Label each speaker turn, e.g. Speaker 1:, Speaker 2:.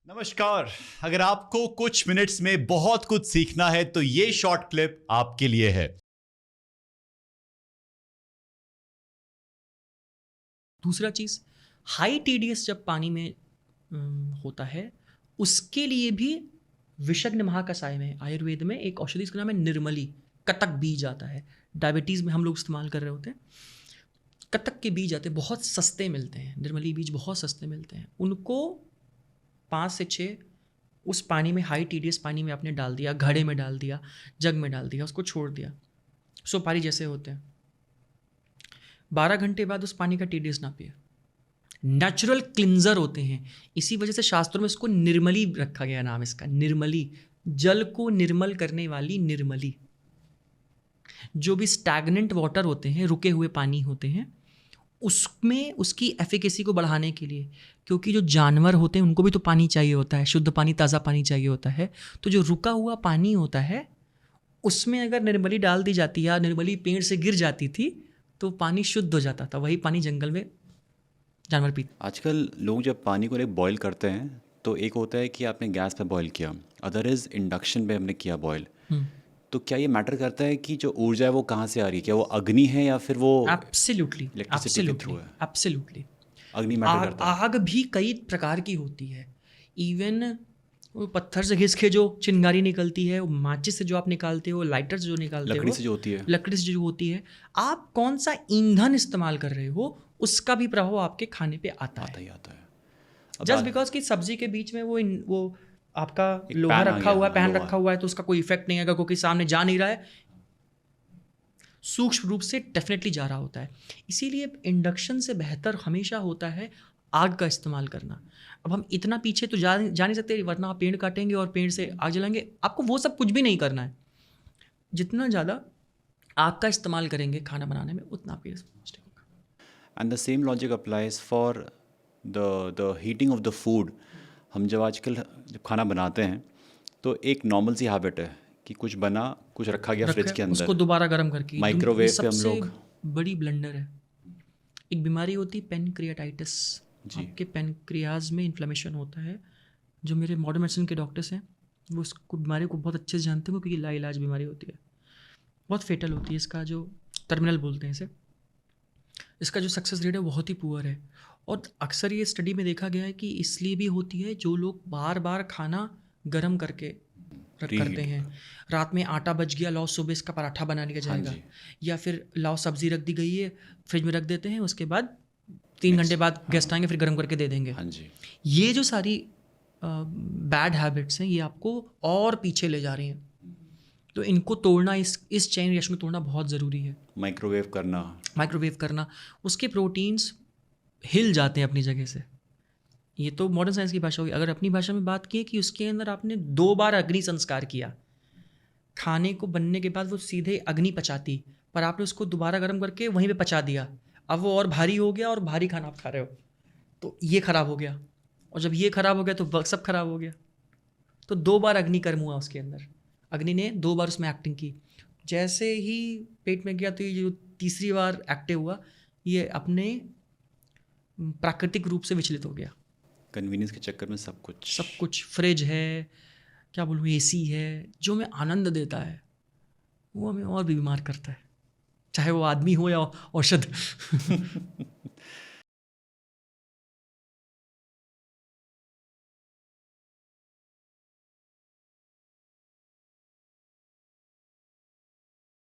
Speaker 1: नमस्कार। अगर आपको कुछ मिनट्स में बहुत कुछ सीखना है तो ये शॉर्ट क्लिप आपके लिए है।
Speaker 2: दूसरा चीज़, हाई टीडीएस जब पानी में होता है, उसके लिए भी विषग्न महाकषाय में, आयुर्वेद में एक औषधि, इसका नाम है निर्मली। कतक बीज आता है, डायबिटीज़ में हम लोग इस्तेमाल कर रहे होते हैं। कतक के बीज आते हैं, बहुत सस्ते मिलते हैं, निर्मली बीज बहुत सस्ते मिलते हैं। उनको 5 से 6 उस पानी में, हाई टीडीएस पानी में आपने डाल दिया, घड़े में डाल दिया, जग में डाल दिया, उसको छोड़ दिया। सुपारी जैसे होते हैं। 12 घंटे बाद उस पानी का टीडीएस ना पिए। नेचुरल क्लिंजर होते हैं, इसी वजह से शास्त्रों में इसको निर्मली रखा गया नाम इसका, निर्मली। जल को निर्मल करने वाली निर्मली। जो भी स्टैग्नेंट वाटर होते हैं, रुके हुए पानी होते हैं, उसमें उसकी एफिकेसी को बढ़ाने के लिए, क्योंकि जो जानवर होते हैं उनको भी तो पानी चाहिए होता है, शुद्ध पानी, ताज़ा पानी चाहिए होता है। तो जो रुका हुआ पानी होता है उसमें अगर निर्मली डाल दी जाती या निर्मली पेड़ से गिर जाती थी तो पानी शुद्ध हो जाता था। वही पानी जंगल में जानवर पीते।
Speaker 3: आजकल लोग जब पानी को बॉईल करते हैं तो एक होता है कि आपने गैस पे बॉईल किया, अदर इज़ इंडक्शन पे हमने किया बॉईल। तो क्या ये मैटर करता है कि जो ऊर्जा है वो कहाँ से आ रही है? क्या वो अग्नि है या फिर वो
Speaker 2: एब्सोल्युटली,
Speaker 3: इलेक्ट्रिसिटी के थ्रू है?
Speaker 2: एब्सोल्युटली।
Speaker 3: अग्नि मैटर करता है।
Speaker 2: आग भी कई प्रकार की होती है। इवन वो पत्थर से घिस के जो चिंगारी निकलती है, वो माचिस से जो आप निकालते हो, लाइटर से जो निकालते हो,
Speaker 3: लकड़ी से जो होती है,
Speaker 2: लकड़ी से जो होती है, आप कौन सा ईंधन इस्तेमाल कर रहे हो उसका भी प्रभाव आपके खाने पे आता है।
Speaker 3: ही आता है।
Speaker 2: जस्ट बिकॉज कि सब्जी के बीच में वो आपका
Speaker 3: एक
Speaker 2: लोहा
Speaker 3: पैन आ
Speaker 2: रखा
Speaker 3: गया,
Speaker 2: हुआ है, पैन
Speaker 3: लोहा।
Speaker 2: रखा हुआ है, तो उसका कोई इफेक्ट नहीं आएगा क्योंकि सामने जा नहीं रहा है। सूक्ष्म रूप से डेफिनेटली जा रहा होता है। इसीलिए इंडक्शन से बेहतर हमेशा होता है आग का इस्तेमाल करना। अब हम इतना पीछे तो जा नहीं सकते, वरना आप पेड़ काटेंगे और पेड़ से आग जलाएंगे। आपको वो सब कुछ भी नहीं करना है। जितना ज़्यादा आग का इस्तेमाल करेंगे खाना बनाने में, उतना आपके लिए पॉजिटिव होगा।
Speaker 3: And the same logic applies for the heating of the food. हम जब आजकल जब खाना बनाते हैं तो एक नॉर्मल सी हैबिट है कि कुछ बना, कुछ रखा गया फ्रिज के अंदर,
Speaker 2: उसको दोबारा गर्म करके
Speaker 3: माइक्रोवेव पे हम लोग।
Speaker 2: बड़ी ब्लंडर है। एक बीमारी होती है पेनक्रियाटाइटिस।
Speaker 3: जी।
Speaker 2: आपके पेनक्रियाज में इन्फ्लेमेशन होता है। जो मेरे मॉडर्न मेडिसिन के डॉक्टर्स हैं वो उसको बीमारी को बहुत अच्छे से जानते हैं, क्योंकि लाइलाज बीमारी होती है, बहुत फेटल होती है। इसका जो टर्मिनल बोलते हैं इसे, इसका जो सक्सेस रेट है बहुत ही पुअर है। और अक्सर ये स्टडी में देखा गया है कि इसलिए भी होती है जो लोग बार बार खाना गर्म करके करते हैं। रात में आटा बच गया, लाओ सुबह इसका पराठा बना लिया जाएगा, या फिर लाओ सब्जी रख दी गई है, फ्रिज में रख देते हैं, उसके बाद 3 घंटे बाद गेस्ट आएंगे फिर गर्म करके दे देंगे।
Speaker 3: हाँ जी।
Speaker 2: ये जो सारी बैड हैबिट्स हैं, ये आपको और पीछे ले जा रही हैं। तो इनको तोड़ना, इस चेन रिएक्शन को तोड़ना बहुत ज़रूरी है।
Speaker 3: माइक्रोवेव करना,
Speaker 2: उसके प्रोटीन्स हिल जाते हैं अपनी जगह से। ये तो मॉडर्न साइंस की भाषा होगी। अगर अपनी भाषा में बात की कि उसके अंदर आपने 2 बार अग्नि संस्कार किया, खाने को बनने के बाद वो सीधे अग्नि पचाती, पर आपने उसको दोबारा गर्म करके वहीं पे पचा दिया। अब वो और भारी हो गया और भारी खाना आप खा रहे हो, तो ये खराब हो गया। और जब ये खराब हो गया तो सब खराब हो गया। तो 2 बार अग्नि कर्म हुआ उसके अंदर। अग्नि ने 2 बार उसमें एक्टिंग की। जैसे ही पेट में गया तो ये जो तीसरी बार एक्टिव हुआ, ये अपने प्राकृतिक रूप से विचलित हो गया।
Speaker 3: कन्वीनियंस के चक्कर में सब कुछ
Speaker 2: फ्रिज है, क्या बोलूँ, एसी है, जो हमें आनंद देता है, वो हमें और भी बीमार करता है, चाहे वो आदमी हो या औषध।